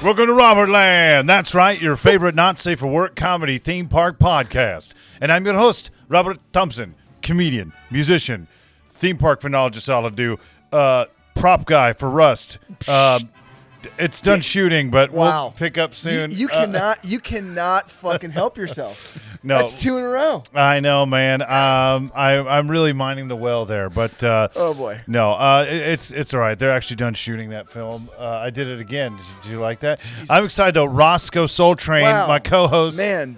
Welcome to Robertland. That's right, your favorite not safe for work comedy theme park podcast. And I'm your host, Robert Thompson, comedian, musician, theme park phenologist, all I do, prop guy for Rust. It's done shooting, but we'll pick up soon. You cannot fucking help yourself. No, that's 2 in a row. I know, man. I'm really minding the well there, but oh boy, no, it's all right. They're actually done shooting that film. I did it again. Did you like that? Jesus. I'm excited though. Roscoe Soletrain, my co-host. Man,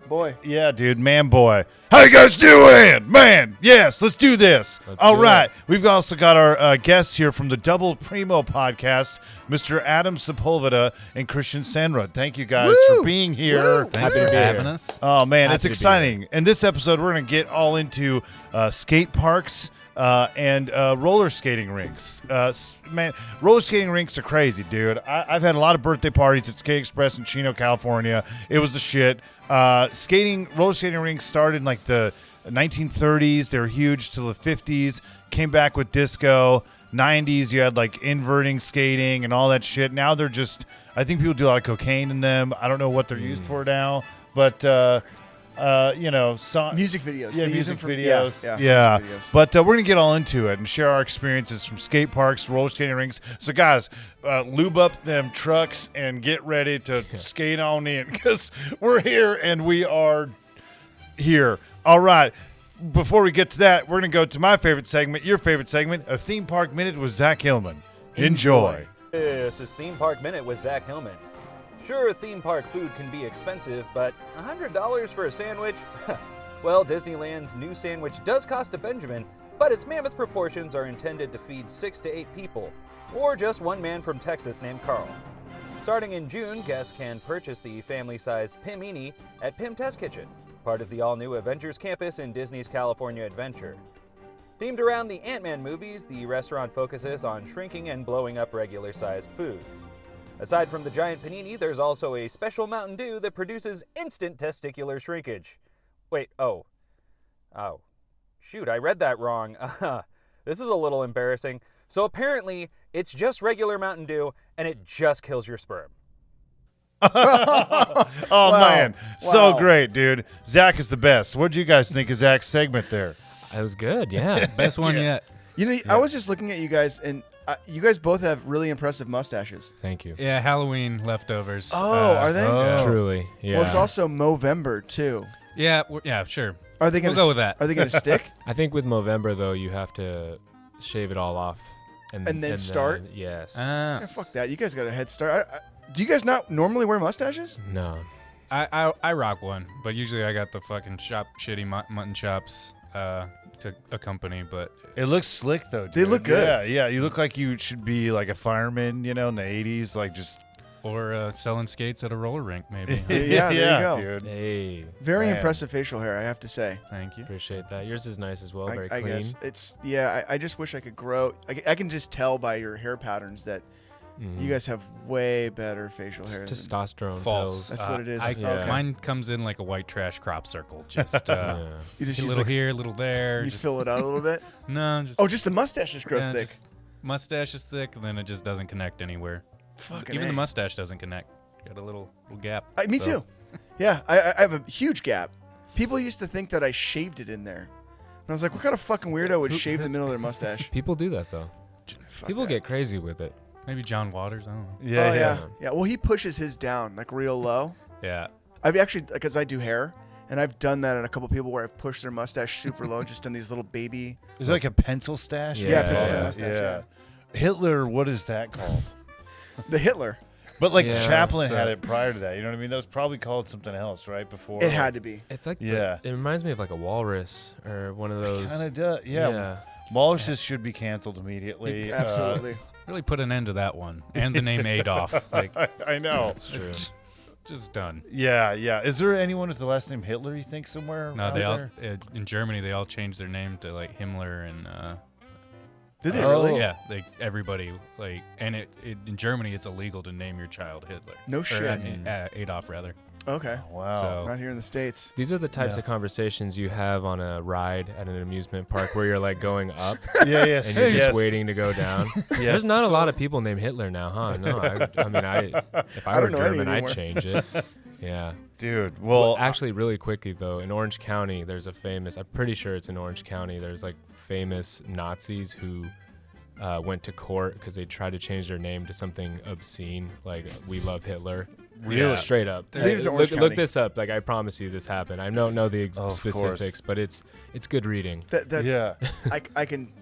boy. Yeah, dude, man, boy. How you guys doing? Man, yes, let's do this. All right. We've also got our guests here from the Double Primo podcast, Mr. ADAM SEPULVADA and Christian Senrud. Thank you guys for being here. Thanks for having us. Oh, man, it's exciting. In this episode, we're going to get all into skate parks and roller skating rinks. Man, roller skating rinks are crazy, dude. I've had a lot of birthday parties at Skate Express in Chino, California. It was the shit. Roller skating rinks started in like the 1930s. They were huge till the 50s. Came back with disco. 90s, you had like inverting skating and all that shit. Now they're just, I think people do a lot of cocaine in them. I don't know what they're used for now, but music videos. Yeah, music videos. Yeah. Music videos. But we're gonna get all into it and share our experiences from skate parks, roller skating rinks. So guys, lube up them trucks and get ready to skate on in because we're here and we are here. All right. Before we get to that, we're gonna go to my favorite segment, your favorite segment, a theme park minute with Zach Hillman. Enjoy. This is Theme Park Minute with Zach Hillman. Sure, theme park food can be expensive, but $100 for a sandwich? Well, Disneyland's new sandwich does cost a Benjamin, but its mammoth proportions are intended to feed 6 to 8 people, or just one man from Texas named Carl. Starting in June, guests can purchase the family-sized Pimini at Pim Test Kitchen, part of the all-new Avengers campus in Disney's California Adventure. Themed around the Ant-Man movies, the restaurant focuses on shrinking and blowing up regular-sized foods. Aside from the giant panini, there's also a special Mountain Dew that produces instant testicular shrinkage. Wait, shoot, I read that wrong. This is a little embarrassing. So apparently, it's just regular Mountain Dew, and it just kills your sperm. Man, so great, dude. Zach is the best. What did you guys think of Zach's segment there? It was good, yeah. Best one yet. You know, I was just looking at you guys, and you guys both have really impressive mustaches. Thank you. Yeah, Halloween leftovers. Oh, are they? Yeah. Truly, yeah. Well, it's also Movember, too. Yeah, sure. Are they We'll go with that. Are they going to stick? I think with Movember, though, you have to shave it all off. And then start? Yes. Yeah, fuck that. You guys got a head start. Do you guys not normally wear mustaches? No. I rock one, but usually I got the fucking shitty mutton chops to accompany, but it looks slick though, dude. They look good. Yeah, you look like you should be like a fireman, in the 80s, like just or selling skates at a roller rink, maybe. Yeah, there you go, dude. Hey, very impressive facial hair, I have to say. Thank you. Appreciate that. Yours is nice as well, very I clean. guess it's I just wish I could grow. I can just tell by your hair patterns that you guys have way better facial hair. Testosterone False. pills. That's what it is. Mine comes in like a white trash crop circle. Just you just a little here, a little there. You fill it out a little bit. No, just the mustache just grows thick. Mustache is thick, and then it just doesn't connect anywhere. Fucking even the mustache doesn't connect. Got a little gap. Me too. Yeah, I have a huge gap. People used to think that I shaved it in there, and I was like, what kind of fucking weirdo would shave the middle of their mustache? People do that though. People get crazy with it. Maybe John Waters. I don't know. Yeah. Well, he pushes his down like real low. Yeah. I've actually, because I do hair, and I've done that on a couple people where I've pushed their mustache super low, just done these little baby. Is it like a pencil stash? Yeah, pencil mustache. Yeah. Hitler, what is that called? The Hitler. But like Chaplin had it prior to that. You know what I mean? That was probably called something else, right? Before it had to be. It's like it reminds me of like a walrus or one of those. Kind of does. Yeah. Walruses should be canceled immediately. Absolutely. Really put an end to that one. And the name Adolf. Like, I know. That's true. Just done. Yeah. Is there anyone with the last name Hitler, you think, somewhere? No, they all in Germany they all changed their name to like Himmler and Did they really? Yeah, everybody in Germany it's illegal to name your child Hitler. No shit. Adolf rather. Okay. Wow. So- Not here in the States. These are the types Yeah. of conversations you have on a ride at an amusement park where you're like going up Yeah, yes. and you're yes. just waiting to go down. Yes. There's not a lot of people named Hitler now, huh? No, I mean, if I were don't know any German, I'd anymore. change it. Yeah. Dude. Well, Well, actually, really quickly though, in Orange County, there's I'm pretty sure it's in Orange County. There's like famous Nazis who went to court because they tried to change their name to something obscene, like "We love Hitler." Yeah. Straight up. I think it's Orange Look County. this up. Like I promise you, this happened. I don't know the Of course. specifics, but it's good reading. That yeah. I can.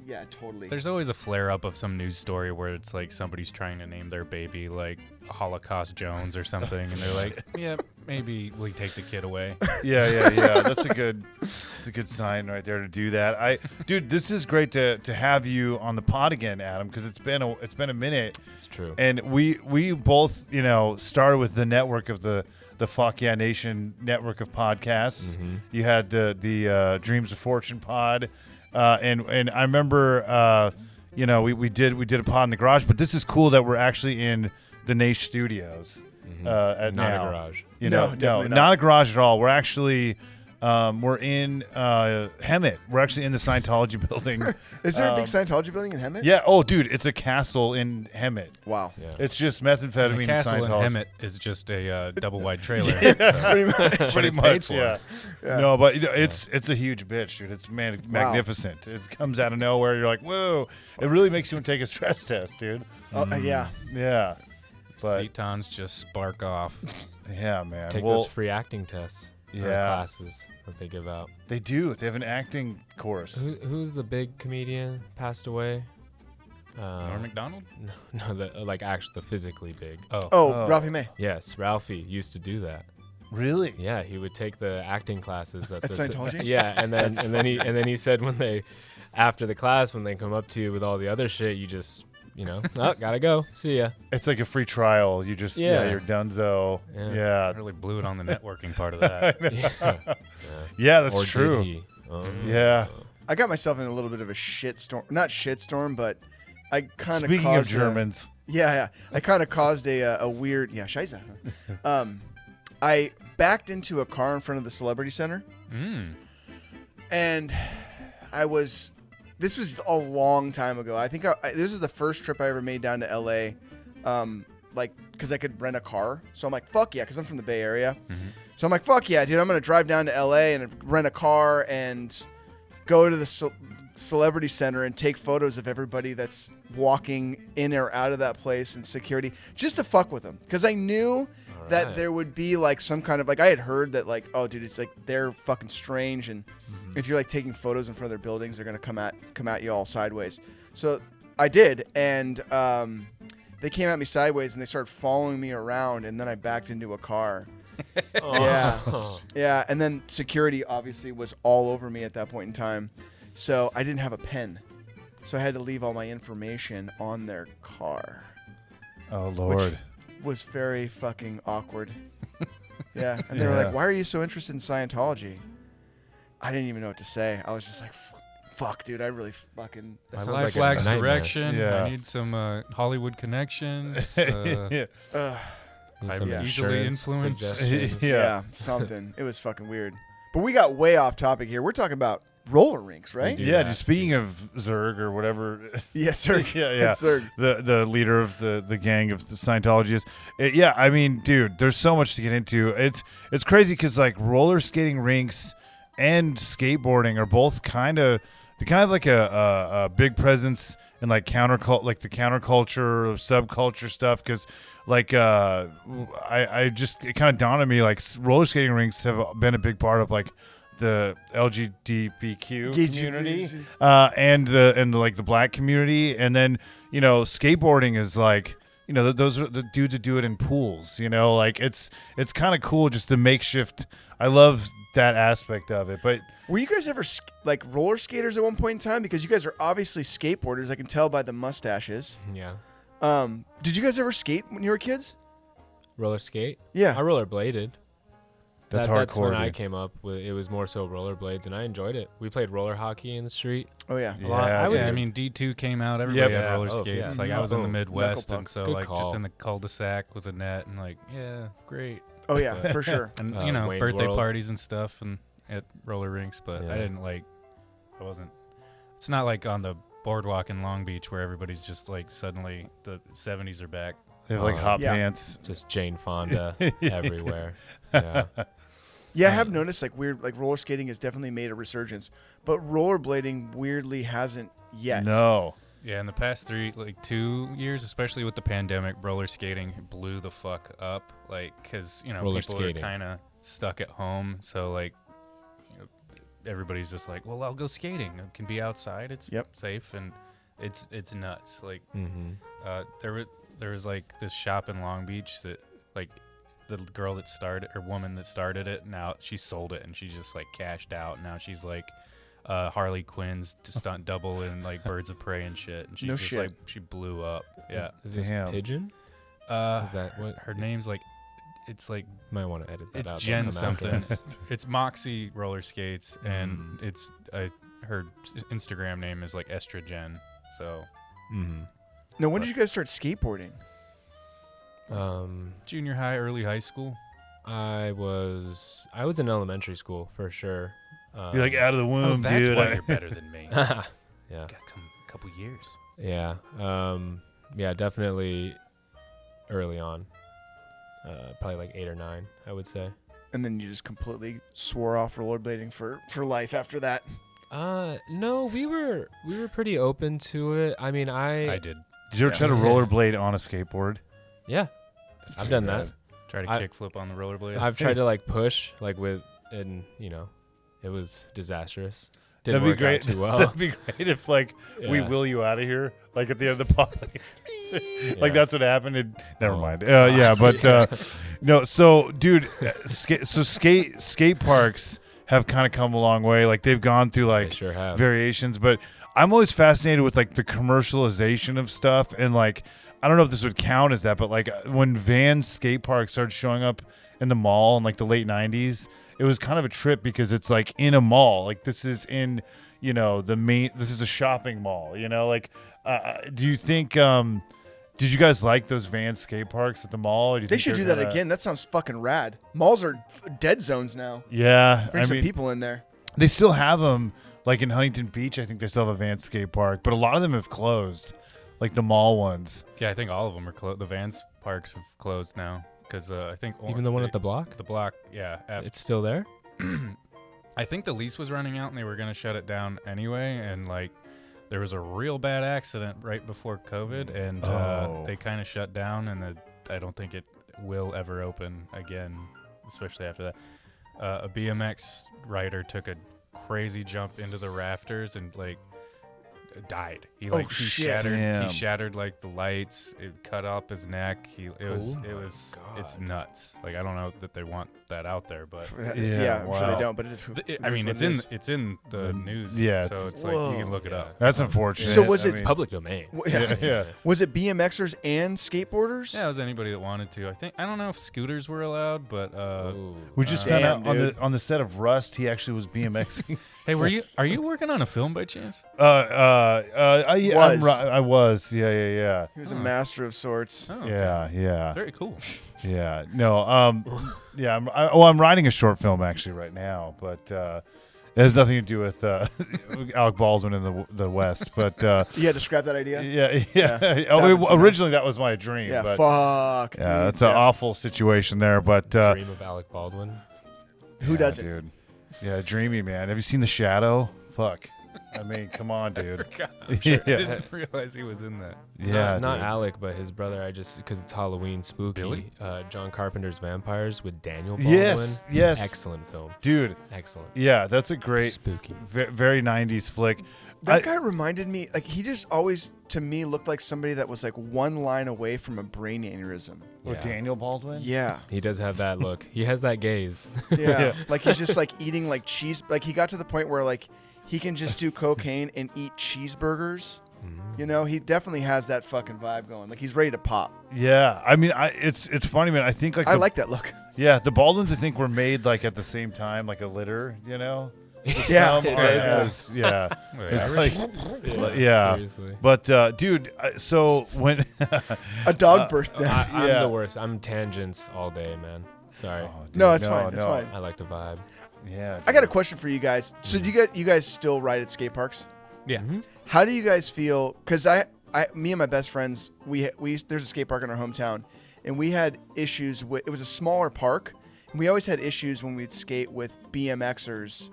Yeah, totally. There's always a flare up of some news story where it's like somebody's trying to name their baby like Holocaust Jones or something, and they're like, "Yeah, maybe we take the kid away." Yeah. That's a good sign right there to do that. Dude, this is great to have you on the pod again, Adam, because it's been a minute, It's true. and we both started with the network of the Fuck Yeah Nation network of podcasts. Mhm. You had the Dreams of Fortune pod, and I remember we did a pod in the garage, but this is cool that we're actually in the Nash Studios. At Not now. a garage. No, definitely not. Not a garage at all. We're actually we're in Hemet. We're actually in the Scientology building. Is there a big Scientology building in Hemet? Yeah. Oh, dude, it's a castle in Hemet. Wow. Yeah. It's just And methamphetamine the and castle in Scientology. Hemet is just a double wide trailer. Pretty much. Pretty it's much, paid for. yeah. No, but it's a huge bitch, dude. It's magnificent. It comes out of nowhere. You're like, whoa! It really makes you want to take a stress test, dude. Yeah. Yeah, but Phaetons just spark off. yeah, man. Take well, those free acting tests. or Yeah. classes that they give out. they do. They have an acting course. Who's the big comedian passed away? Norm Macdonald? No, the physically big. Oh, Oh. Ralphie May. Yes, Ralphie used to do that. Really? Yeah, he would take the acting classes that At Scientology? Yeah, and then he said when they after the class when they come up to you with all the other shit, you just oh, gotta go. See ya. It's like a free trial. You just Yeah. you're donezo. Yeah. Yeah. I really blew it on the networking part of that. Yeah, Yeah, that's or true. Did he? Yeah. I got myself in a little bit of a shitstorm. Not shitstorm, but I kind of Speaking of caused Germans, Yeah. I kind of caused a weird Scheiße. I backed into a car in front of the Celebrity Center, and this was a long time ago. I think this is the first trip I ever made down to LA, because I could rent a car. So I'm like, fuck yeah, because I'm from the Bay Area. So I'm like, fuck yeah, dude, I'm going to drive down to LA and rent a car and go to the Celebrity Center and take photos of everybody that's walking in or out of that place and security, just to fuck with them. Because I knew that there would be like some kind of, like, I had heard that, like, oh, dude, it's like they're fucking strange, and if you're like taking photos in front of their buildings, they're gonna come at you all sideways. So I did, and they came at me sideways and they started following me around, and then I backed into a car. Yeah, and then security obviously was all over me at that point in time, so I didn't have a pen, so I had to leave all my information on their car. oh Lord. Was very fucking awkward. Yeah, and they were like, "Why are you so interested in Scientology?" I didn't even know what to say. I was just like, "Fuck, dude, I really fucking." That My sounds life like a lacks nightmare. direction. Yeah. I need some Hollywood connections. Yeah. Need some Yeah. Easily insurance influenced. suggestions. Yeah. Something. It was fucking weird. But we got way off topic here. We're talking about roller rinks, right? do Yeah, that. just speaking of Zerg or whatever, Yes, sir. yeah. It's Zerg. the leader of the gang of the Scientologists. Yeah, I mean, dude, there's so much to get into. It's crazy because like roller skating rinks and skateboarding are both kind of like a big presence in like the counterculture or subculture stuff. Because like I just, it kind of dawned on me, like roller skating rinks have been a big part of like the LGBTQ community and the black community, and then skateboarding is like those are the dudes that do it in pools. Like it's kind of cool, just the makeshift. I love that aspect of it. But Were you guys ever like roller skaters at one point in time? Because you guys are obviously skateboarders. I can tell by the mustaches. Yeah. Did you guys ever skate when you were kids? Roller skate? Yeah. I rollerbladed. that's That's when hardcore. I dude. came up with it. Was more so rollerblades, and I enjoyed it. We played roller hockey in the street. Oh yeah. Yeah, I would Yeah, I do- mean, D2 came out. Everybody Yep. had roller Yeah. Oh, skates. yeah. Like I was in the Oh. Midwest, Knuckle and so Good like call. just in the cul-de-sac with a net, and like, yeah, great. Oh yeah, for sure. And Wayne's birthday World. parties and stuff and at roller rinks, but Yeah. I wasn't. It's not like on the boardwalk in Long Beach where everybody's just like suddenly the 70s are back. They have like hot Yeah. pants. Just Jane Fonda everywhere. Yeah. Yeah, I have noticed like roller skating has definitely made a resurgence, but rollerblading weirdly hasn't yet. No. Yeah, in the past 2 years, especially with the pandemic, roller skating blew the fuck up. Like, because Roller people skating. are kind of stuck at home, so like, everybody's just like, well, I'll go skating. It can be outside. It's safe and it's nuts. Like, there was like this shop in Long Beach that like the girl that started or woman that started it. Now she sold it and she just like cashed out. Now she's like Harley Quinn's to stunt double in like Birds of Prey and shit. And she No just shit. like she blew up. Yeah. Is this Damn. Pigeon? Is that what- her name's like? It's like Might want to edit that it's out. Jen They'll come after something. us. It's Moxie roller skates, and it's her Instagram name is like Estrogen. So Now, when did you guys start skateboarding? junior high, early high school. I was in elementary school for sure. You're like out of the womb, that's dude. why you're better than me. yeah. Got some couple years. Yeah. Yeah, definitely early on. Probably like 8 or 9, I would say. And then you just completely swore off rollerblading for life after that. No, we were pretty open to it. I mean, I did. Did you ever try to Yeah. rollerblade on a skateboard? Yeah. I've done that. Try to kickflip on the rollerblade. I've tried to like push like and it was disastrous. Didn't That'd work be great. out too well. That'd be great if like we Yeah. will you out of here like at the end of the pod. Yeah. Like that's what happened. Never Oh. mind. Yeah, but no. So, dude, skate parks have kind of come a long way. Like they've gone through like They sure have. variations, but I'm always fascinated with like the commercialization of stuff and like I don't know if this would count as that, but like when van skate parks started showing up in the mall in like the late 90s, it was kind of a trip because it's like in a mall. Like this is in, this is a shopping mall, like, do you think, did you guys like those van skate parks at the mall? Or do you They think should do they're that gonna- again. That sounds fucking rad. Malls are dead zones now. Yeah. Bring some people in there. They still have them like in Huntington Beach. I think they still have a van skate park, but a lot of them have closed, like the mall ones. Yeah, I think all of them are closed. The Vans parks have closed now because I think Even the one at the block? The block, yeah. It's still there? I think the lease was running out and they were going to shut it down anyway. And like there was a real bad accident right before COVID and they kind of shut down. And I don't think it will ever open again, especially after that. A BMX rider took a crazy jump into the rafters and like died. He shit. Damn. he shattered like the lights. It cut up his neck. It's nuts. Like I don't know that they want that out there, but Yeah, I'm sure wow. they don't. But I mean it it's in the news. yeah, so it's- it's like you can look it up. That's unfortunate. So was I it mean, Public domain. Yeah. Was it BMXers and skateboarders? Yeah, it was anybody that wanted to. I don't know if scooters were allowed, but We just found Damn, out dude. on the set of Rust, he actually was BMXing. hey, are you working on a film by chance? I was. Yeah. He was a master of sorts. Oh, okay. Yeah. Very cool. Yeah. No. Yeah. I'm writing a short film actually right now, but it has nothing to do with Alec Baldwin in the West. But You had to scrap that idea? yeah. happens, Originally, that was my dream. Yeah, but fuck. yeah, dude. that's an awful situation there. But Dream of Alec Baldwin. Who yeah, doesn't? dude? Yeah, dreamy man. Have you seen The Shadow? Fuck. I mean, come on, dude. I didn't realize he was in that. Yeah, not dude. Alec, but his brother. Because it's Halloween, spooky. Billy? John Carpenter's Vampires with Daniel Baldwin. Yes. Excellent film. Dude. Excellent. Yeah, that's a great, Spooky. very 90s flick. That guy reminded me, like, he just always, to me, looked like somebody that was, like, one line away from a brain aneurysm. Or Yeah. Daniel Baldwin? Yeah. He does have that look. He has that gaze. Yeah. Like, he's just, like, eating, like, cheese. Like, he got to the point where, like, he can just do cocaine and eat cheeseburgers. You know, he definitely has that fucking vibe going. Like, he's ready to pop. Yeah. I mean, it's funny, man. I think, like, I like that look. yeah, the Baldwins, I think, were made, like, at the same time, like a litter, you know? Yeah. Some it are does. as- yeah. Wait, It's Irish? like, yeah. Seriously. But, dude, so when A dog birthed them. I'm Yeah. the worst. I'm tangents all day, man. Sorry. Oh, dude, No, it's fine. It's no. fine. I like to vibe. Yeah. I got a question for you guys. So do you guys still ride at skate parks? Yeah. Mm-hmm. How do you guys feel? Because me and my best friends, there's a skate park in our hometown, and we had issues with. It was a smaller park, and we always had issues when we'd skate with BMXers,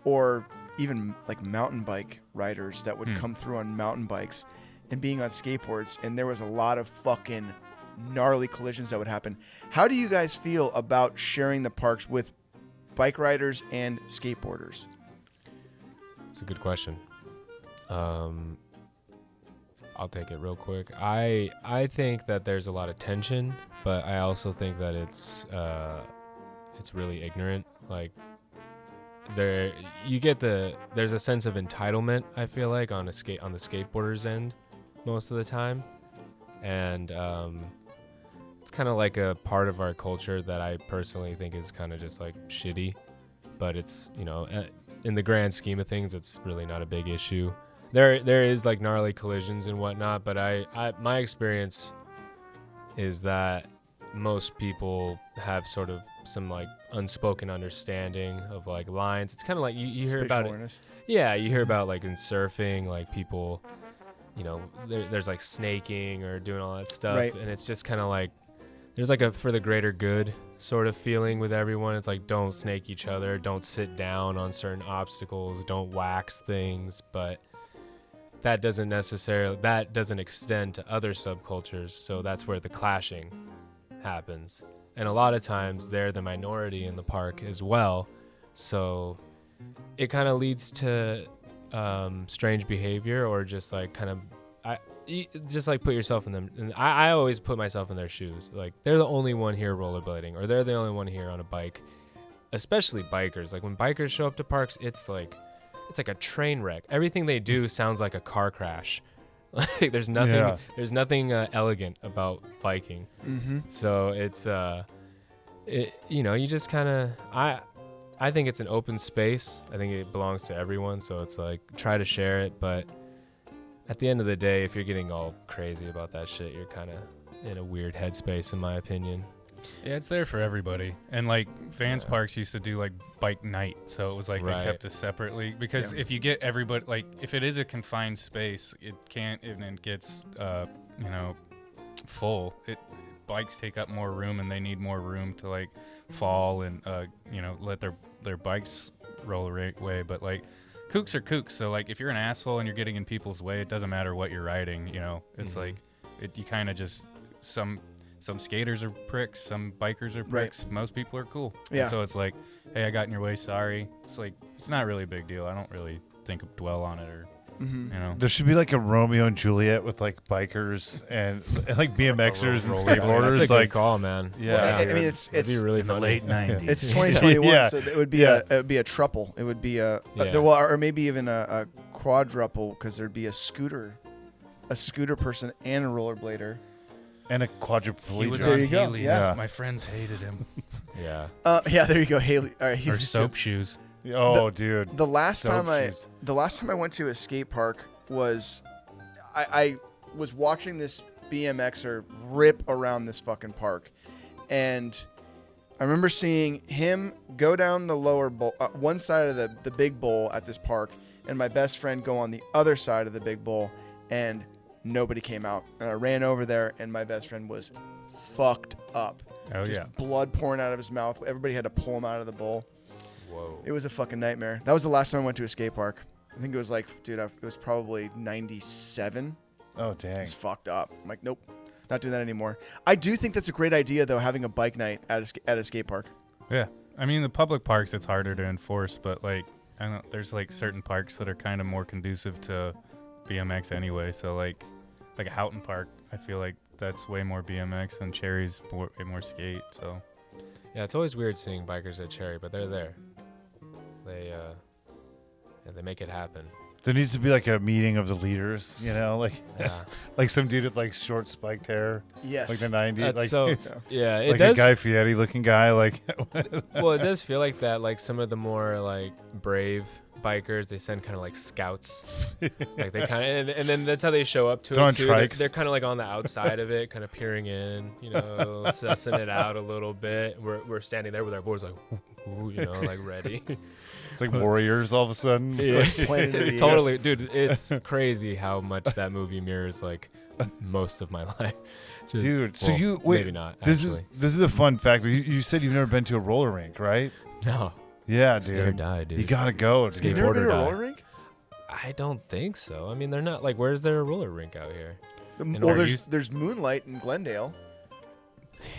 or even like mountain bike riders that would come through on mountain bikes, and being on skateboards, and there was a lot of fucking gnarly collisions that would happen. How do you guys feel about sharing the parks with bike riders and skateboarders? It's a good question. I'll take it real quick. I think that there's a lot of tension, but I also think that it's really ignorant. Like there's a sense of entitlement, I feel like, on the skateboarder's end most of the time, and it's kind of like a part of our culture that I personally think is kind of just like shitty, but it's, in the grand scheme of things, it's really not a big issue. There is like gnarly collisions and whatnot, but my experience is that most people have sort of some like unspoken understanding of like lines. It's kind of like you hear about it. Yeah, you hear about like in surfing, like people, there's like snaking or doing all that stuff, right. And it's just kind of like there's like a for the greater good sort of feeling with everyone. It's like don't snake each other, don't sit down on certain obstacles, don't wax things, but that doesn't extend to other subcultures, so that's where the clashing happens. And a lot of times they're the minority in the park as well, so it kind of leads to strange behavior, or just like kind of just like put yourself in them. And I always put myself in their shoes. Like they're the only one here rollerblading, or they're the only one here on a bike, especially bikers. Like when bikers show up to parks, it's like a train wreck. Everything they do sounds like a car crash. Like there's nothing elegant about biking. Mm-hmm. So it's you just kind of I think it's an open space. I think it belongs to everyone. So it's like try to share it, but at the end of the day, if you're getting all crazy about that shit, you're kind of in a weird headspace, in my opinion. Yeah, it's there for everybody. And like Vans Parks used to do like bike night, so it was like they kept it separately, because if you get everybody, like if it is a confined space, it can't, and it gets full. Bikes take up more room, and they need more room to like fall and let their bikes roll away. But like kooks are kooks, so like if you're an asshole and you're getting in people's way, it doesn't matter what you're riding. It's like you kind of just Some skaters are pricks, some bikers are pricks. Right. Most people are cool. Yeah. And so it's like, hey, I got in your way, sorry. It's like, it's not really a big deal. I don't really dwell on it, or There should be like a Romeo and Juliet with like bikers and like BMXers and skateboarders. That's a like good call, man. Yeah. Well, I mean, it's really in the late 90s. It's 2021, Yeah. so it would be a thruple. It would be or maybe even a quadruple, because there'd be a scooter person and a rollerblader. And a quadriplegic. He was there on you go. Heelys. Yeah. My friends hated him. Yeah. There you go, Haley. All right, Or soap shoes. Oh, dude. The last Soap time shoes. I went to a skate park was, I was watching this BMXer rip around this fucking park, and I remember seeing him go down the lower bowl, one side of the big bowl at this park, and my best friend go on the other side of the big bowl, and nobody came out. And I ran over there, and my best friend was fucked up. Oh, Just blood pouring out of his mouth. Everybody had to pull him out of the bowl. Whoa. It was a fucking nightmare. That was the last time I went to a skate park. I think it was like, dude, it was probably 97. Oh, dang. It's fucked up. I'm like, nope, not doing that anymore. I do think that's a great idea, though, having a bike night at a skate park. Yeah. I mean, the public parks, it's harder to enforce, but like, I don't know, there's like certain parks that are kind of more conducive to BMX anyway. So like a Houghton Park, I feel like that's way more BMX, and Cherry's way more skate. So yeah, it's always weird seeing bikers at Cherry, but they're there. They make it happen. There needs to be like a meeting of the leaders, like like some dude with like short spiked hair. Yes. Like the 90s. That's like, so, yeah, it like does. a Guy Fieri looking guy. Like, Well, it does feel like that. Like some of the more like brave bikers. They send kind of like scouts. Like they kind of, and then that's how they show up to They're it on too. trikes. They're kind of like on the outside of it, kind of peering in, sussing it out a little bit. We're standing there with our boards like, ooh, like ready. It's like Warriors all of a sudden. Yeah. Planted in the It's totally, dude. It's crazy how much that movie mirrors like most of my life. Dude, so well, you wait. maybe not. This actually. is a fun fact. You said you've never been to a roller rink, right? No. Yeah, Skate or dude. die, dude. You gotta go. You've Dude. never Skateboard been or to a die. roller rink? I don't think so. I mean, they're not like. Where's there a roller rink out here? Well, there there's Moonlight in Glendale.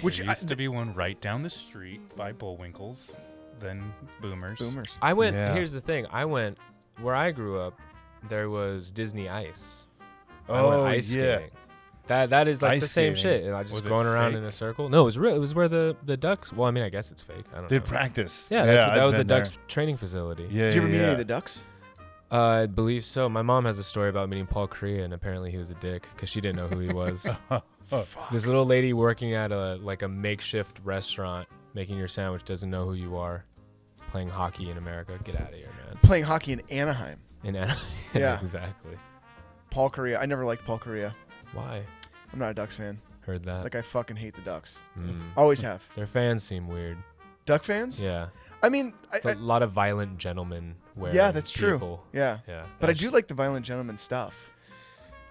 Which There used to be one right down the street by Bullwinkle's, then Boomers. Boomers. I went. Yeah. Here's the thing. I went where I grew up. There was Disney Ice. I Oh, went ice yeah. skating. That is like Ice the same skating. shit. And I just Was it going around fake? in a circle. No, it was real. It was where the ducks. Well, I mean, I guess it's fake. I don't They know. practice. Yeah, that was the ducks training facility. Yeah, Did you ever meet any yeah. of the ducks? I believe so. My mom has a story about meeting Paul Korea, and apparently he was a dick because she didn't know who he was. This little lady working at a makeshift restaurant, making your sandwich, doesn't know who you are. Playing hockey in America. Get out of here, man. Playing hockey in Anaheim. Yeah. Exactly. Paul Korea. I never liked Paul Korea. Why? I'm not a Ducks fan. Heard that. Like, I fucking hate the Ducks. Mm. Always have. Their fans seem weird. Duck fans? Yeah. I mean, It's a lot of violent gentlemen wearing yeah, that's true. people. Yeah. Yeah. But I do like the Violent Gentleman stuff.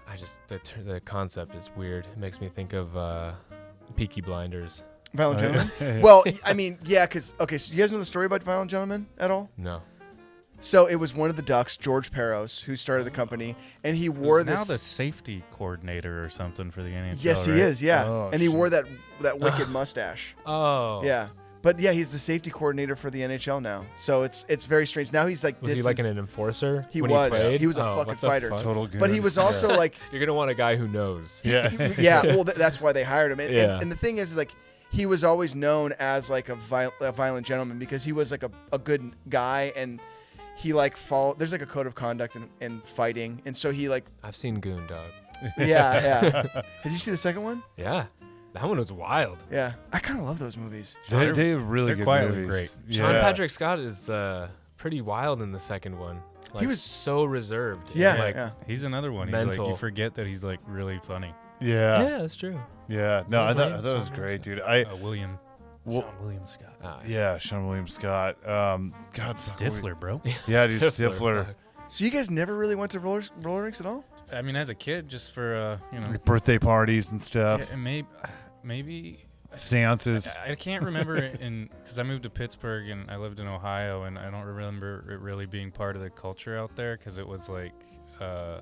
I just the concept is weird. It makes me think of Peaky Blinders. Violent Oh, yeah. Gentleman? Well, I mean, yeah, because, okay, so you guys know the story about Violent Gentleman at all? No. So it was one of the Ducks, George Peros, who started the company, and he wore Who's this. now the safety coordinator or something for the NHL. Yes, he right? is, yeah. Oh, and he shit. wore that wicked mustache. Oh. Yeah. But yeah, he's the safety coordinator for the NHL now. So it's very strange. Now he's like Was he like distance- an enforcer? He when was. He played? He was a Oh, fucking what the fighter. fuck? Total good. But he was also like, You're gonna want a guy who knows. Yeah. yeah. Well, that's why they hired him. And, Yeah. and the thing is, like, he was always known as like a violent gentleman because he was like a good guy, and he like followed. There's like a code of conduct in fighting, and so he like I've seen Goon Dog. yeah. Did you see the second one? Yeah. That one was wild. Yeah, I kind of love those movies. They have really they're good quietly movies. great. Sean Yeah. Patrick Scott is pretty wild in the second one. Like, He was- so reserved. and, Yeah, like, yeah. He's another one. He's Mental. like, you forget that he's like really funny. Yeah. Yeah, that's true. Yeah. Is No, I that his thought name? that was Sean great, William dude. William. Well- Sean William Scott. Yeah, Sean William Scott. God, fuck, what Stifler, bro. Yeah, dude, Stifler. fuck. So you guys never really went to roller rinks at all? I mean, as a kid, just for Like birthday parties and stuff, yeah, and maybe seances. I can't remember because I moved to Pittsburgh and I lived in Ohio, and I don't remember it really being part of the culture out there because it was like, I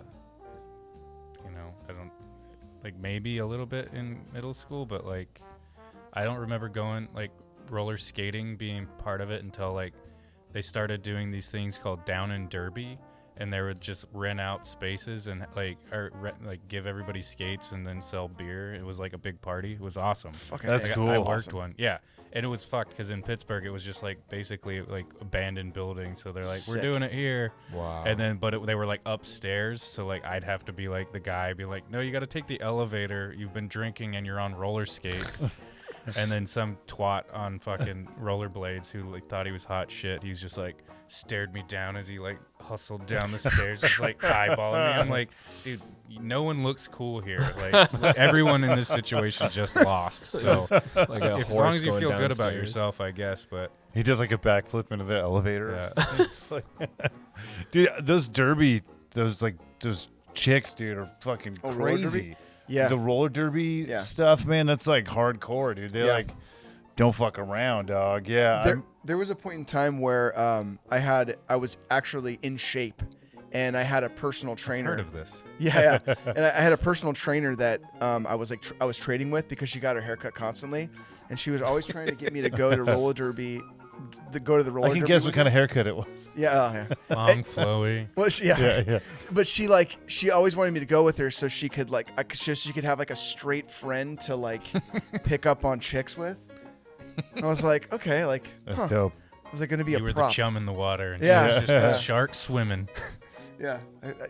don't like maybe a little bit in middle school, but like I don't remember going like roller skating being part of it until like they started doing these things called Down and Derby. And they would just rent out spaces and give everybody skates and then sell beer. It was like a big party. It was awesome. Fucking That's A. cool. I Awesome. worked one. Yeah. And it was fucked because in Pittsburgh it was just like basically like abandoned buildings. So they're like, Sick. we're doing it here. Wow. And then, they were like upstairs. So like I'd have to be like the guy, be like, no, you got to take the elevator. You've been drinking and you're on roller skates. And then some twat on fucking rollerblades who like thought he was hot shit. He's just like stared me down as he like hustled down the stairs, just like eyeballing me. I'm like, dude, no one looks cool here. Like everyone in this situation just lost. So like a as long horse as you going feel good about downstairs. yourself, I guess. But He does like a backflip into the elevator. yeah, Dude, those chicks, dude, are fucking Oh, roller derby? crazy. Yeah. The roller derby Yeah. stuff, man, that's like hardcore, dude. They Yeah. like don't fuck around, dog. Yeah. There was a point in time where I was actually in shape, and I had a personal trainer. heard of this? Yeah, yeah. And I had a personal trainer that I was like I was trading with because she got her haircut constantly, and she was always trying to get me to go to roller derby, go to the roller I can derby. guess what with kind her. of haircut it was. Yeah, yeah. Long, flowy. Well, yeah. Yeah. But she always wanted me to go with her so she could so she could have like a straight friend to like pick up on chicks with. And I was like, okay, like, That's huh. dope. Was it going to be You a were prop? the chum in the water, and Yeah. she was just this shark swimming. Yeah,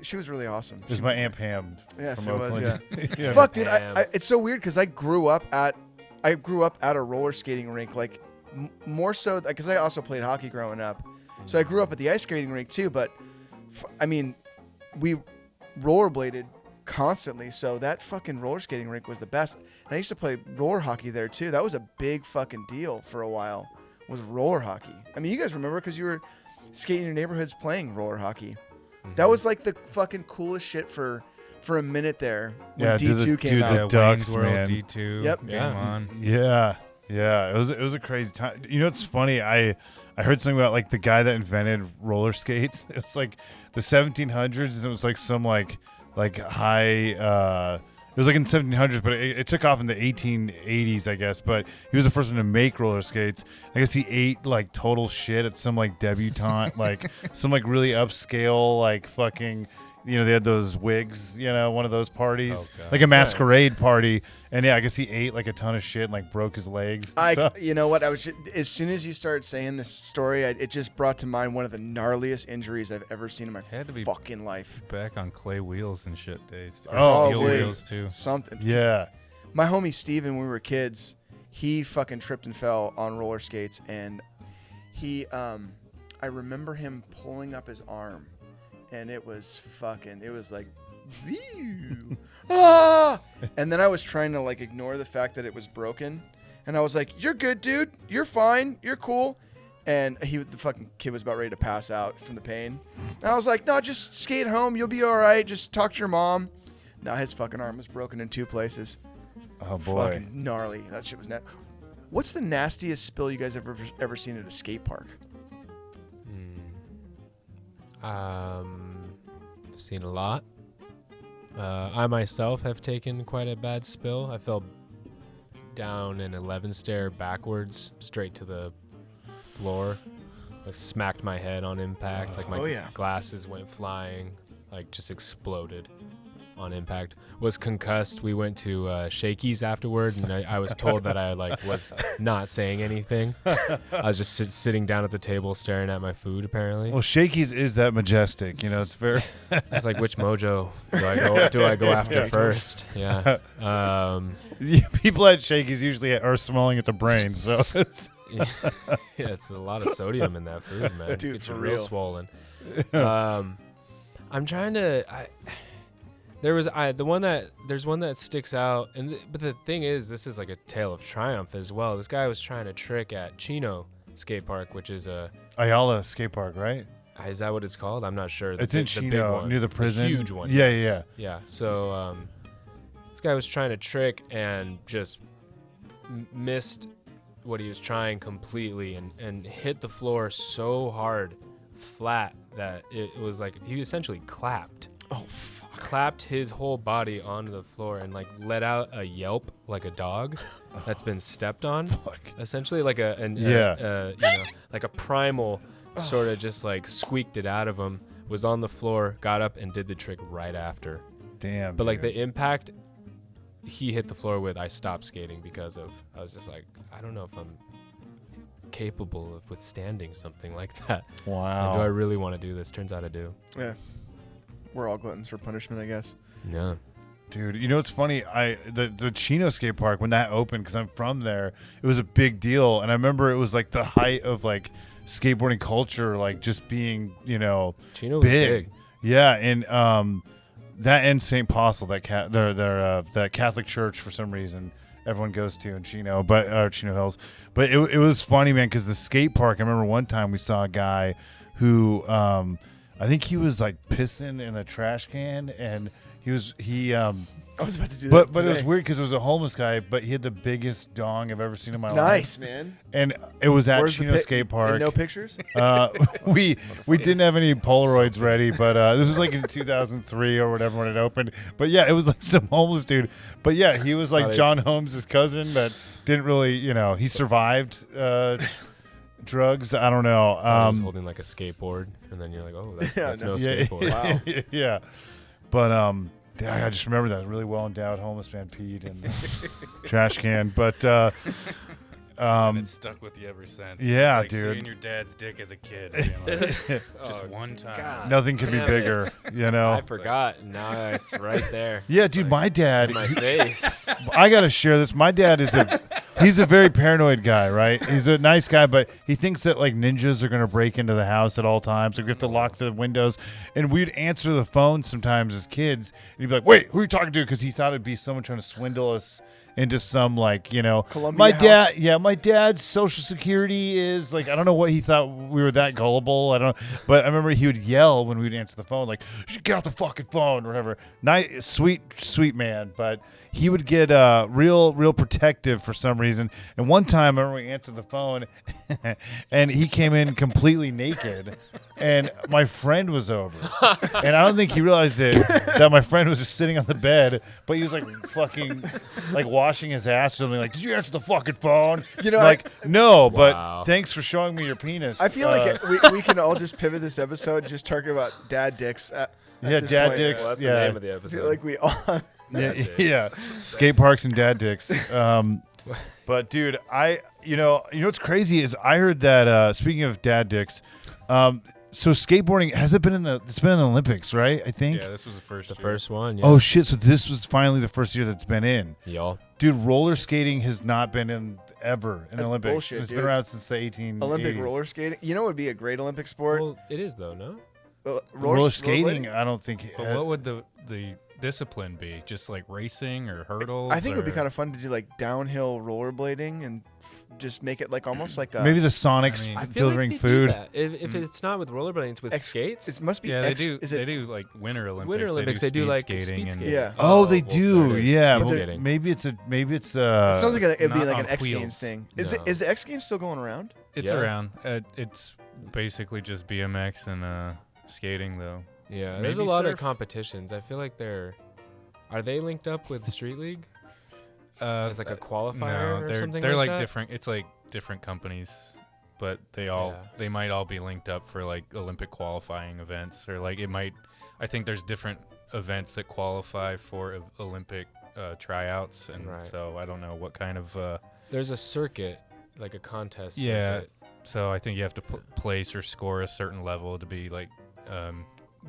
she was really awesome. This is my Aunt Pam. Yes, from it was. Oakland. Yeah. Yeah. Fuck, dude. Damn. It's so weird because I grew up at a roller skating rink, like more so because I also played hockey growing up, So I grew up at the ice skating rink too, but I mean, we rollerbladed constantly, so that fucking roller skating rink was the best. And I used to play roller hockey there too. That was a big fucking deal for a while, was roller hockey. I mean, you guys remember because you were skating in your neighborhoods playing roller hockey. That was like the fucking coolest shit for a minute there when D2 came out. The Ducks, World, man. D2. Yep. Game on. Yeah. It was a crazy time. You know, it's funny. I heard something about like the guy that invented roller skates. It was like the 1700s, and it was like some like high. It was like in the 1700s, but it took off in the 1880s, I guess. But he was the first one to make roller skates. I guess he ate like total shit at some like debutante, like some like really upscale like fucking. You know, they had those wigs, you know, one of those parties, like a masquerade party. And yeah, I guess he ate like a ton of shit and like broke his legs. You know what? As soon as you started saying this story, it just brought to mind one of the gnarliest injuries I've ever seen in my fucking life. Back on clay wheels and shit days. Steel wheels too. Something. Yeah. My homie Steven, when we were kids, he fucking tripped and fell on roller skates. And I remember him pulling up his arm. And it was like, ah! And then I was trying to like ignore the fact that it was broken. And I was like, you're good, dude. You're fine. You're cool. And the fucking kid was about ready to pass out from the pain. And I was like, no, just skate home. You'll be all right. Just talk to your mom. Now his fucking arm was broken in 2 places. Oh, boy. Fucking gnarly. That shit was What's the nastiest spill you guys ever seen at a skate park? Seen a lot. I myself have taken quite a bad spill. I fell down an 11 stair backwards straight to the floor. I smacked my head on impact. Like my glasses went flying. Like just exploded on impact. Was concussed. We went to Shakey's afterward, and I was told that I like was not saying anything. I was just sitting down at the table staring at my food. Apparently. Well, Shakey's is that majestic. You know, it's very. It's like, which mojo do I go after first? Yeah. People at Shakey's usually are smelling at the brain, so. Yeah, it's a lot of sodium in that food, man. Dude, Get for you real. real swollen. I'm trying to. There's one that sticks out, but the thing is, this is like a tale of triumph as well. This guy was trying to trick at Chino Skate Park, which is a Ayala Skate Park, right? Is that what it's called? I'm not sure. It's in Chino, near the prison. The huge one. Yeah. So this guy was trying to trick and just missed what he was trying completely, and hit the floor so hard, flat, that it was like he essentially clapped. Oh, fuck. Clapped his whole body onto the floor and like let out a yelp like a dog that's been stepped on. Fuck. Essentially like like a primal sort of just like squeaked it out of him, was on the floor, got up and did the trick right after. Damn. But like the impact he hit the floor with, I stopped skating because I was just like, I don't know if I'm capable of withstanding something like that. Wow. And do I really want to do this? Turns out I do. Yeah. We're all gluttons for punishment, I guess. Yeah. Dude, you know what's funny? The Chino skate park, when that opened, because I'm from there, it was a big deal. And I remember it was like the height of like skateboarding culture, like just being, you know, Chino was big. Yeah, and that and St. Apostle, that Catholic church for some reason everyone goes to in Chino, Chino Hills. But it was funny, man, because the skate park, I remember one time we saw a guy who I think he was like pissing in a trash can, and I was about to do that. But it was weird because it was a homeless guy, but he had the biggest dong I've ever seen in my life. Nice, man. And it was at Where's Chino Skate Park. And no pictures? We didn't have any Polaroids ready, but this was like in 2003 or whatever when it opened. But yeah, it was like some homeless dude. But yeah, he was like John Holmes' cousin that didn't really, you know, he survived drugs. I don't know. I was holding like a skateboard, and then you're like, oh, that's no skateboard. Wow. Yeah. But I just remember that really well endowed homeless man peed in the trash can. But and it's stuck with you ever since. Yeah, it's like dude. Seeing your dad's dick as a kid, being like, just one time. God. Nothing could be bigger, you know. I forgot. Now it's right there. Yeah, dude, my dad. In my face. I gotta share this. My dad is he's a very paranoid guy, right? He's a nice guy, but he thinks that like ninjas are going to break into the house at all times. So we have to lock the windows. And we'd answer the phone sometimes as kids. And he'd be like, wait, who are you talking to? Because he thought it'd be someone trying to swindle us into some like, you know, Columbia my dad's social security is like, I don't know what he thought we were that gullible. I don't know. But I remember he would yell when we'd answer the phone, like, get off the fucking phone or whatever. Nice, sweet man. But he would get real protective for some reason. And one time I remember we answered the phone and he came in completely naked and my friend was over. And I don't think he realized it, that my friend was just sitting on the bed, but he was like fucking like washing his ass or something. Like, did you answer the fucking phone? You know, like, no, but Wow. thanks for showing me your penis. I feel like we can all just pivot this episode just talking about dad dicks. At this dad point. dicks. Well, that's Yeah. the name of the I episode. feel like we all. Yeah. Skate parks and dad dicks. But dude, you know what's crazy is I heard that speaking of dad dicks, so skateboarding it's been in the Olympics, right? I think. Yeah, this was the first. The year. first one. Yeah. Oh shit! So this was finally the first year that's been in. Y'all. Dude, roller skating has not been in ever in the That's Olympics. bullshit, It's dude. been around since the 1880s. Olympic roller skating. You know, what would be a great Olympic sport. Well, it is though, no? Roller skating, rollerblading? I don't think. But what would the discipline be? Just like racing or hurdles? I think it would be kind of fun to do like downhill rollerblading and just make it like almost like a. Maybe the Sonics I mean- I feel delivering like they food. do that. If it's not with rollerblading, it's with skates. It must be. Yeah, they do. Is They it? do like Winter Olympics. Winter Olympics, they do speed like skating speed and skating. Yeah. Oh, they well, do. there it is. Yeah. Speed well, skating. maybe it's It sounds like it'd be not like on an X wheels. Games thing. No. Is the X Games still going around? It's Yeah. around. It's basically just BMX and skating though. Yeah, there's a Maybe lot of surf? competitions. I feel like are they linked up with Street League as like a No, qualifier or something they're like that? different. It's like different companies, but they might all be linked up for like Olympic qualifying events or like it might. I think there's different events that qualify for Olympic tryouts, and Right. so I don't know what kind of. There's a circuit, like a contest. Yeah. circuit. So I think you have to place or score a certain level to be like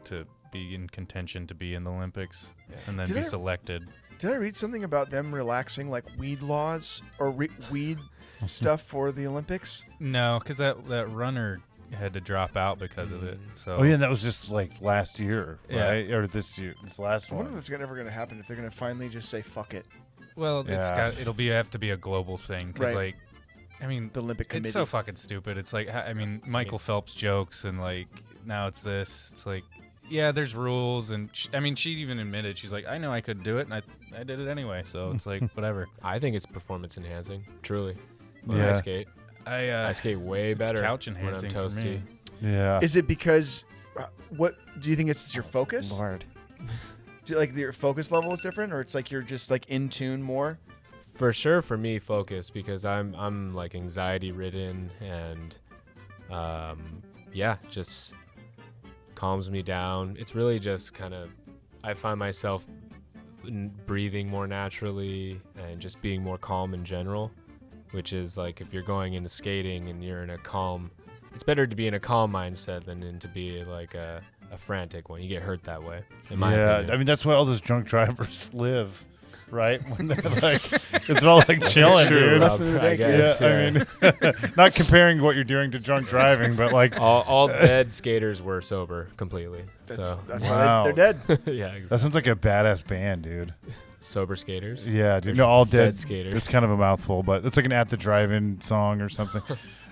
to be in contention to be in the Olympics, and then Did be I- selected. Did I read something about them relaxing like weed laws or weed stuff for the Olympics? No, because that runner had to drop out because of it. So Oh yeah, that was just like last year, Yeah. right? Or this last I wonder if one. it's ever going to happen. If they're going to finally just say fuck it, Well, Yeah. it'll have to be a global thing because Right. like, I mean, the Olympic Committee. it's so fucking stupid. It's like I mean, Michael Phelps jokes and like now it's this. It's like yeah, there's rules and she even admitted she's like I know I could do it and I did it anyway. So it's like whatever. I think it's performance enhancing. Truly. When Yeah. I skate, I I skate way it's better couch when I'm enhancing for toasty. me. Yeah. Is it because what do you think it's your focus? Lord. Do you, like your focus level is different, or it's like you're just like in tune more? For sure, for me, focus because I'm like anxiety ridden and just calms me down. It's really just kind of I find myself breathing more naturally and just being more calm in general, which is like if you're going into skating and you're in a calm, it's better to be in a calm mindset than to be like a frantic one. You get hurt that way. In my opinion. I mean that's why all those drunk drivers live, right? When they're like, it's all like chilling, true, dude. Lesson of the I day, guess, kids. Yeah, I mean, not comparing what you're doing to drunk driving, but like all dead skaters were sober completely. That's So Wow. why they're dead. yeah, exactly. that sounds like a badass band, dude. Sober skaters. Yeah, dude. No, all dead. skaters. It's kind of a mouthful, but it's like an At the Drive-In song or something.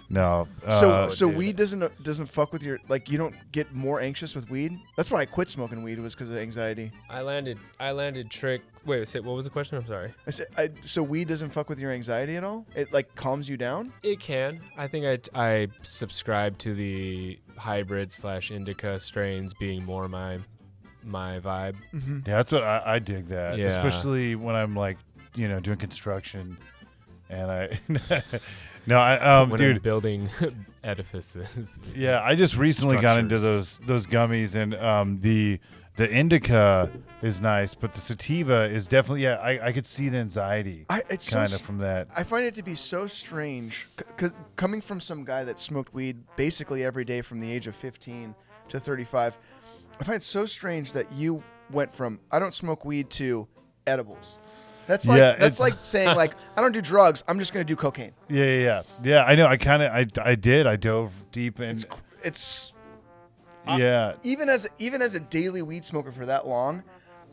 No. So dude. weed doesn't fuck with your like you don't get more anxious with weed. That's why I quit smoking weed was because of anxiety. I landed trick. Wait, what was the question? I'm sorry. I said, so weed doesn't fuck with your anxiety at all? It like calms you down? It can. I think I subscribe to the hybrid / indica strains being more my vibe. Mm-hmm. Yeah, that's what I dig that, Yeah. especially when I'm like, doing construction, and I, no, I, when I'm dude, building edifices. yeah, I just recently got into those gummies, and the indica is nice, but the sativa is definitely, I could see the anxiety It's kind so of from that. I find it to be so strange, cause coming from some guy that smoked weed basically every day from the age of 15 to 35, I find it so strange that you went from I don't smoke weed to edibles. That's like Yeah, that's it's- like saying like I don't do drugs. I'm just gonna do cocaine. Yeah. I know. I did. I dove deep in. It's Yeah. even as a daily weed smoker for that long,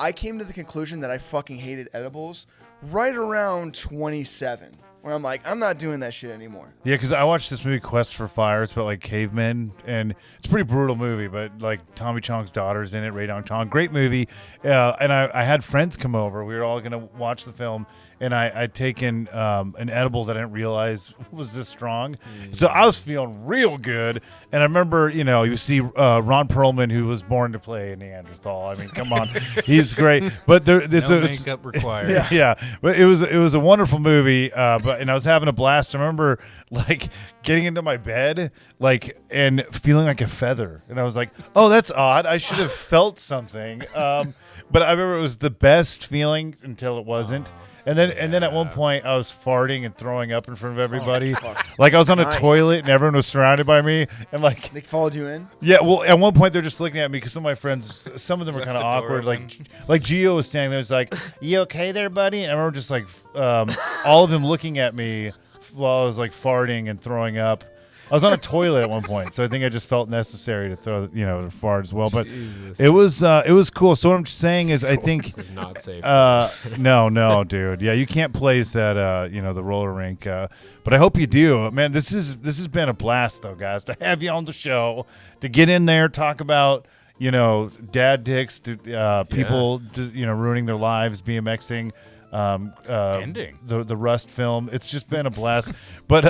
I came to the conclusion that I fucking hated edibles right around 27, where I'm like, I'm not doing that shit anymore. Yeah, because I watched this movie Quest for Fire. It's about like cavemen, and it's a pretty brutal movie. But like Tommy Chong's daughter's in it, Ray Dong Chong. Great movie. And I had friends come over. We were all gonna watch the film, and I'd taken an edible that I didn't realize was this strong. So I was feeling real good. And I remember, you see Ron Perlman, who was born to play a Neanderthal. I mean, come on, he's great. But it's No makeup required. yeah, but it was a wonderful movie. And I was having a blast. I remember like getting into my bed, like, and feeling like a feather. And I was like, oh, that's odd. I should have felt something. But I remember it was the best feeling until it wasn't. And then at one point I was farting and throwing up in front of everybody. Like I was on a Nice. toilet and everyone was surrounded by me. And like, They followed you in. yeah, well, at one point they're just looking at me because some of my friends, some of them were Left kind of the door awkward. open. Like Gio was standing there, was like, "You okay there, buddy?" And I remember just like all of them looking at me while I was like farting and throwing up. I was on a toilet at one point, so I think I just felt necessary to throw, to fart as well. But Jesus. it was cool. So what I'm saying is, I think. This is not safe. No, dude. Yeah, you can't place at the roller rink. But I hope you do, man. This has been a blast, though, guys, to have you on the show, to get in there, talk about dad dicks, to people, ruining their lives, BMXing. Ending the Rust film. It's just been a blast. But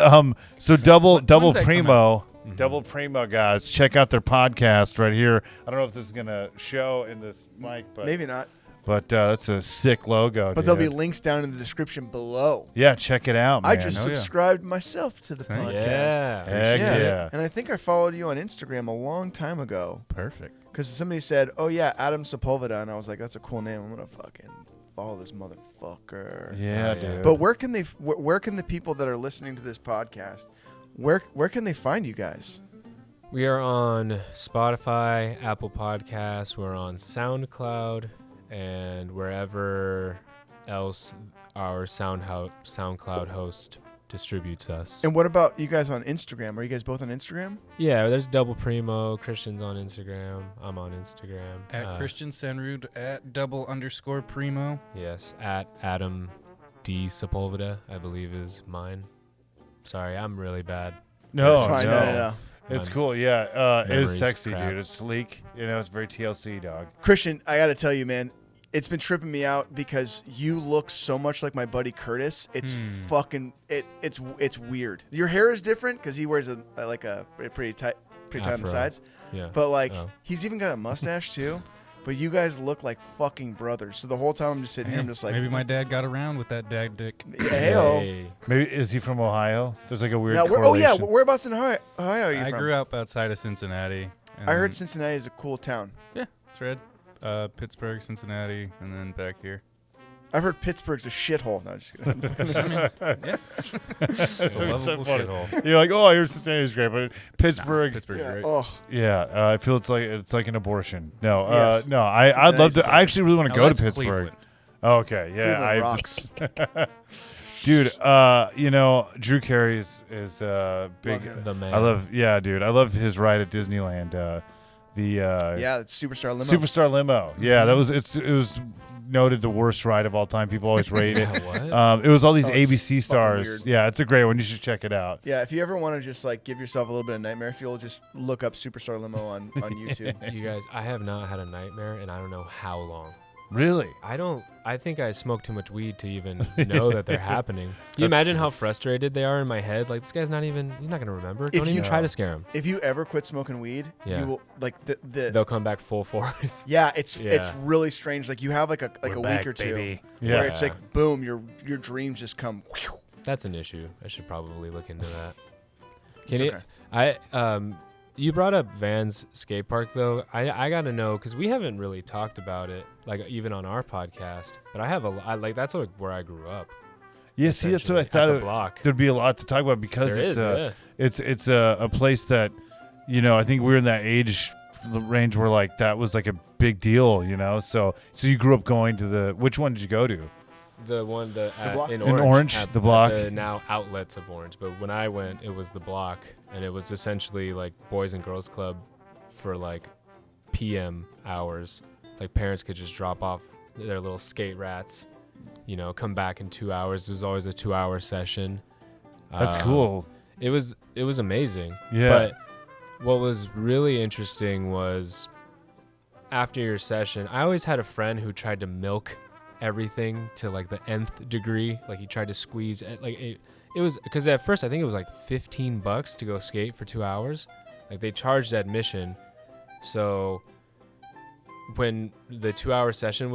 so double does that come primo. Double Primo, guys. Check out their podcast right here. I don't know if this is going to show in this mic, but Maybe not. But that's a sick logo. But dude. there'll be links down in the description below. Yeah, check it out, man. I just Oh, yeah. subscribed myself to the podcast. yeah. Heck yeah. And I think I followed you on Instagram a long time ago Perfect. because somebody said, "Oh yeah, ADAM SEPULVADA," and I was like, "That's a cool name. I'm gonna fucking follow this motherfucker." Yeah, Oh, yeah. dude. But where can the people that are listening to this podcast, where can they find you guys? We are on Spotify, Apple Podcasts. We're on SoundCloud, and wherever else our SoundCloud host distributes us. And what about you guys on Instagram? Are you guys both on Instagram? Yeah, there's Double Primo. Christian's on Instagram. I'm on Instagram. At Christian Senrud at _primo. Yes, at ADAM Sepulvada, I believe is mine. Sorry, I'm really bad. no, That's fine. No. It's My cool. Yeah, it is memory's sexy, crap. dude. It's sleek. It's very TLC, dog. Christian, I got to tell you, man, it's been tripping me out because you look so much like my buddy Curtis. It's fucking it's weird. Your hair is different because he wears a pretty tight on the Afro. sides. Yeah. But like Oh. he's even got a mustache too. But you guys look like fucking brothers. So the whole time I'm just sitting here, I'm just like, Maybe my dad got around with that dad dick. yeah, hey-o. Hey. Maybe is he from Ohio? There's like a weird. Now, correlation. whereabouts in Ohio are you I from? grew up outside of Cincinnati. And I heard Cincinnati is a cool town. Yeah, it's red. Pittsburgh, Cincinnati, and then back here. I've heard Pittsburgh's a shithole. No, just kidding. It's a It's so lovable funny. shithole. You're like, oh, I heard Cincinnati's great, but Pittsburgh. Pittsburgh's Yeah. great. Oh, Yeah, I feel it's like an abortion. No, Yes. no, I'd love to. Cincinnati's I actually really want Now to go to that's Pittsburgh. Cleveland. Okay, yeah, Cleveland rocks. dude. Drew Carey is big. Love him. The man. Dude. I love his ride at Disneyland. Yeah, it's Superstar Limo. Superstar Limo. Yeah, that was it was noted the worst ride of all time. People always rate it. What? It was all these Oh, it's ABC fucking stars. weird. Yeah, it's a great one. You should check it out. Yeah, if you ever want to just like give yourself a little bit of nightmare fuel, just look up Superstar Limo on YouTube. You guys, I have not had a nightmare in I don't know how long. Really? I think I smoked too much weed to even know that they're happening. Do you imagine how frustrated they are in my head? Like, this guy's he's not going to remember. Don't even try to scare him. If you ever quit smoking weed, Yeah. you will like They'll come back full force. yeah, it's Yeah. really strange. Like you have like a week or two Yeah. where it's like boom, your dreams just come. Whew. That's an issue. I should probably look into that. It's Can okay. you brought up Van's skate park though. I gotta know because we haven't really talked about it, like even on our podcast. But that's like where I grew up. Yeah, see, that's what I essentially, thought. at the block. There'd be a lot to talk about because There it's a place that, I think we were in that age range where like that was like a big deal, So you grew up going to which one did you go to? The one block? in In Orange, Orange, at the block. the now outlets of Orange. But when I went, it was the block, and it was essentially like Boys and Girls Club for like PM hours. It's like parents could just drop off their little skate rats, you know, come back in 2 hours. It was always a 2-hour session. That's cool. It was amazing. Yeah. But what was really interesting was after your session, I always had a friend who tried to milk everything to like the nth degree. Like he tried to squeeze it. Like it was because at first I think it was like $15 to go skate for 2 hours. Like they charged admission. So when the 2-hour session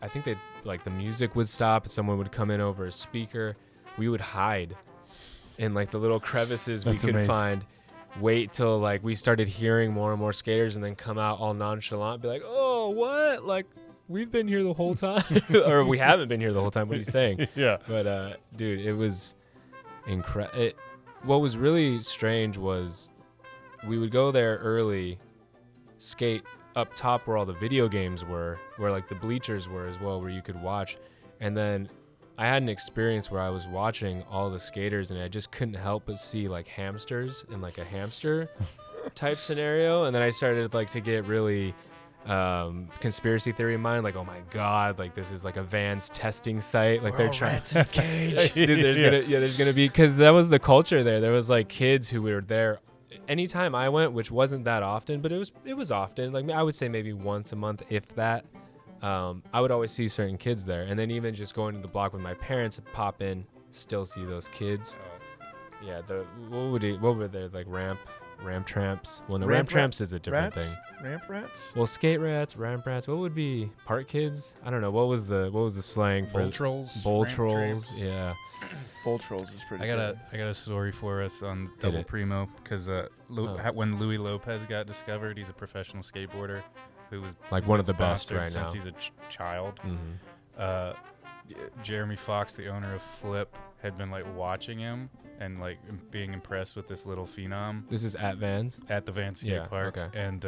I think like the music would stop and someone would come in over a speaker. We would hide in like the little crevices we could find. Wait till like we started hearing more and more skaters and then come out all nonchalant, be like, oh, what? Like we've been here the whole time. Or we haven't been here the whole time. What are you saying? Yeah. But dude, it was incredible. What was really strange was we would go there early, skate up top where all the video games were, where like the bleachers were as well, where you could watch. And then I had an experience where I was watching all the skaters and I just couldn't help but see like hamsters in like a hamster type scenario. And then I started like to get really conspiracy theory in mind, like, oh my God, like this is like a Vans testing site. Like they're trying to cage. Dude, there's gonna be, because that was the culture there. There was like kids who were there anytime I went, which wasn't that often, but it was often. Like I would say maybe once a month, if that. I would always see certain kids there, and then even just going to the block with my parents, pop in, still see those kids. Yeah, what were they like ramp tramps? Well, no, ramp tramps is a different thing. Ramp rats? Well, skate rats, ramp rats. What would be park kids? I don't know. What was the slang for bowl trolls? Bowl ramp trolls. tramps. Yeah. Bowl trolls is pretty. I got a story for us on double primo because when Louis Lopez got discovered, he's a professional skateboarder who was like one of the best right since now. He's a child. Mm-hmm. Jeremy Fox, the owner of Flip, had been like watching him and like being impressed with this little phenom. This is at Vans? At the Vans skate park. Okay. And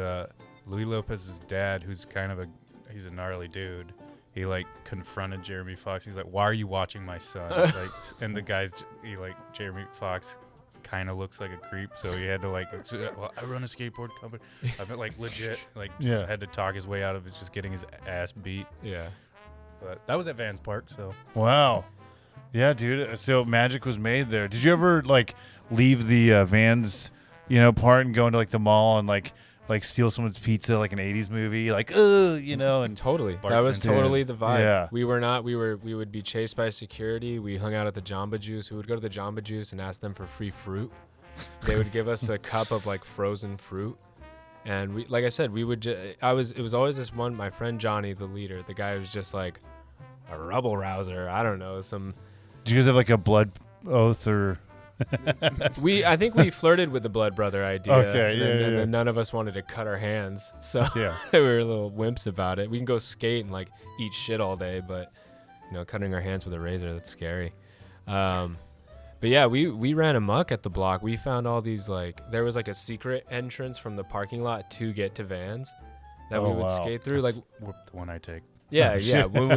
Louis Lopez's dad, who's he's a gnarly dude, he like confronted Jeremy Fox. He's like, "Why are you watching my son?" Like, and the guy's Jeremy Fox kind of looks like a creep, so he had to like, well, I run a skateboard company. I've been like legit, like just had to talk his way out of it, just getting his ass beat. Yeah. But that was at Vans Park, so. Wow. Yeah, dude. So magic was made there. Did you ever like leave the Vans, part and go into like the mall and like steal someone's pizza like an 80s movie, like and totally. Bart That was Simpson. totally the vibe. Yeah. We would be chased by security. We hung out at the Jamba Juice. We would go to the Jamba Juice and ask them for free fruit. They would give us a cup of like frozen fruit. And we, like I said, we would it was always this one, my friend Johnny, the leader, the guy who was just like a rebel rouser. I don't know, Did you guys have like a blood oath or? I think we flirted with the blood brother idea. Okay, and then none of us wanted to cut our hands, so we were a little wimps about it. We can go skate and like eat shit all day, but cutting our hands with a razor, that's scary. But yeah, we ran amok at the block. We found all these there was like a secret entrance from the parking lot to get to Vans that we would skate through. That's the one I take. Yeah, yeah. When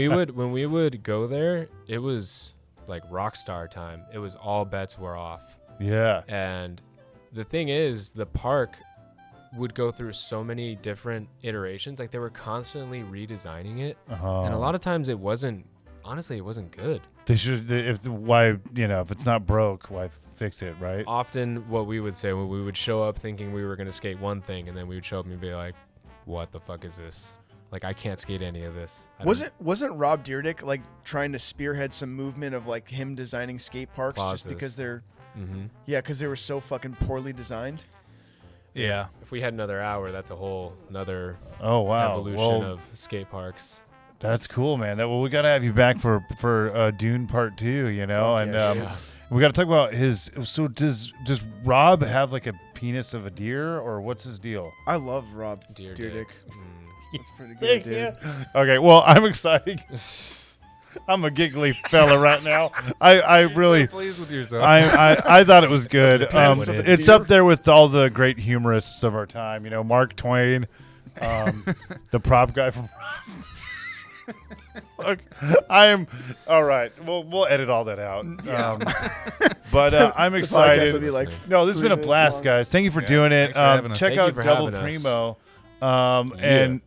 we would go there, it was like rock star time. It was all bets were off. Yeah. And the thing is, the park would go through so many different iterations. Like they were constantly redesigning it, and a lot of times it wasn't good. They should. If it's not broke, why fix it, right? Often, what we would say when we would show up thinking we were going to skate one thing, and then we would show up and be like, "What the fuck is this? Like, I can't skate any of this." Wasn't Rob Dyrdek like trying to spearhead some movement of like him designing skate parks just because they're because they were so fucking poorly designed? Yeah. If we had another hour, that's a whole another evolution of skate parks. That's cool, man. We got to have you back for Dune Part 2, we got to talk about his. So does Rob have like a penis of a deer, or what's his deal? I love Rob Dyrdek. That's pretty good, dude. Okay, well, I'm excited. I'm a giggly fella right now. I really so pleased with yourself. I thought it was good. It's up there with all the great humorists of our time. Mark Twain, the prop guy from Rust. Look, I am all right. We'll edit all that out. But I'm The podcast excited. will be like No, this has been a 3 minutes blast, long. guys. Thank you for doing it. thanks for having us. Check Thank you out for Double having us. Primo. And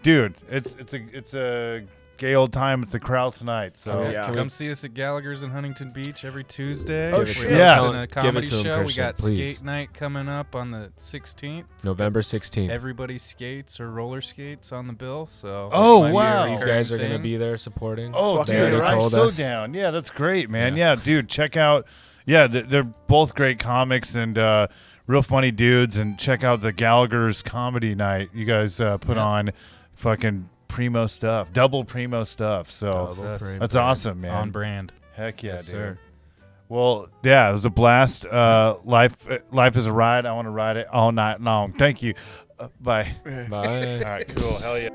dude, it's a gay old time. It's a crowd tonight. So Yeah. Come see us at Gallagher's in Huntington Beach every Tuesday. Oh, We're shit. Yeah. hosting a Give it comedy to him, show. We Christian, got please. skate night coming up on the 16th. November 16th. Everybody skates or roller skates on the bill. So Oh, might be a wow. These recurring guys are going to thing. be there supporting. Oh, Fuck dude, yeah, I'm told so us. down. Yeah, that's great, man. Yeah, dude, check out. Yeah, they're both great comics and real funny dudes. And check out the Gallagher's comedy night. You guys put on fucking primo stuff, double primo stuff. So that's awesome, man. On brand. Heck yeah, Yes, dude. sir. Well, yeah, it was a blast. Life is a ride. I want to ride it all night long. Thank you. Bye. Bye. All right, cool. Hell yeah.